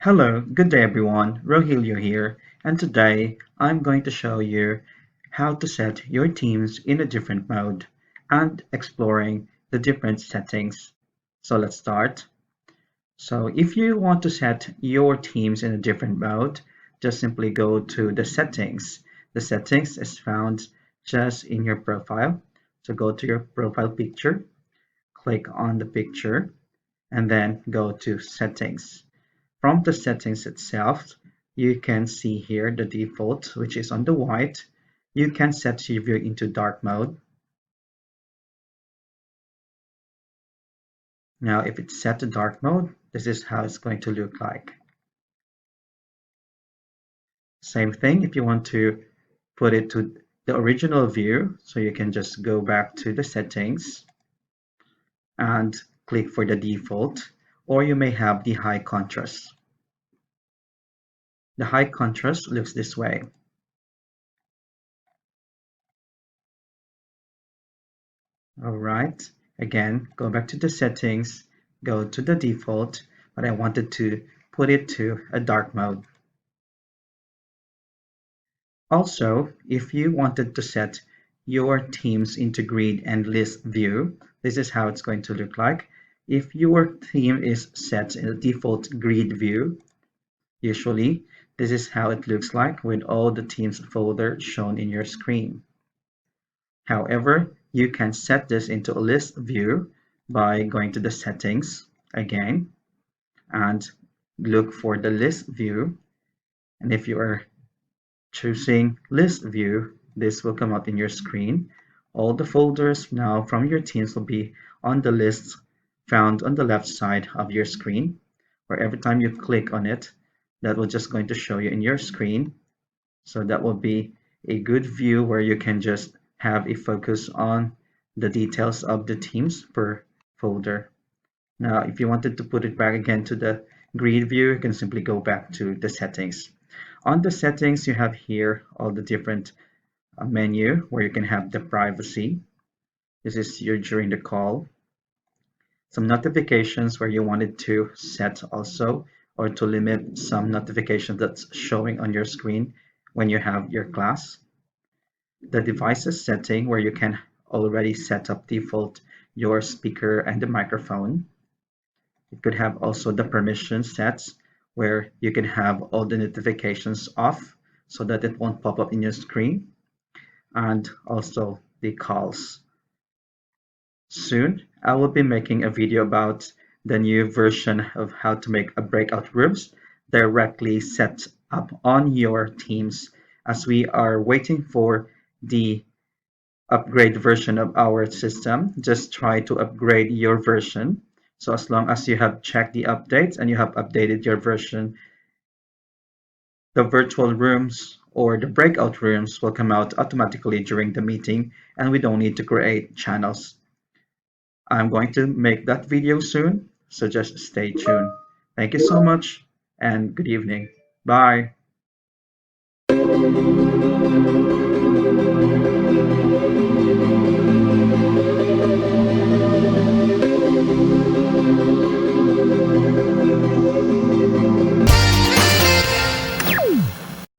Hello, good day everyone, Rogelio here, and today I'm going to show you how to set your teams in a different mode and exploring the different settings. So let's start. So if you want to set your teams in a different mode, just simply go to the settings. The settings is found just in your profile. So go to your profile picture, click on the picture, and then go to settings. From the settings itself, you can see here the default, which is on the white. You can set your view into dark mode. Now, if it's set to dark mode, this is how it's going to look like. Same thing if you want to put it to the original view, so you can just go back to the settings and click for the default, or you may have the high contrast. The high contrast looks this way. All right, again, go back to the settings, go to the default, but I wanted to put it to a dark mode. Also, if you wanted to set your teams into grid and list view, this is how it's going to look like. If your theme is set in the default grid view, usually this is how it looks like with all the teams folder shown in your screen. However, you can set this into a list view by going to the settings again and look for the list view. And if you are choosing list view, this will come up in your screen. All the folders now from your teams will be on the list found on the left side of your screen, where every time you click on it, that will just going to show you in your screen. So that will be a good view where you can just have a focus on the details of the teams per folder. Now, if you wanted to put it back again to the grid view, you can simply go back to the settings. On the settings, you have here all the different menu where you can have the privacy. This is your during the call. Some notifications where you wanted to set also or to limit some notifications that's showing on your screen when you have your class. The devices setting where you can already set up default your speaker and the microphone. You could have also the permission sets where you can have all the notifications off so that it won't pop up in your screen, and also the calls. Soon, I will be making a video about the new version of how to make a breakout rooms directly set up on your Teams, as we are waiting for the upgrade version of our system. Just try to upgrade your version. So as long as you have checked the updates and you have updated your version, the virtual rooms or the breakout rooms will come out automatically during the meeting, and we don't need to create channels. I'm going to make that video soon, so just stay tuned. Thank you so much and good evening. Bye.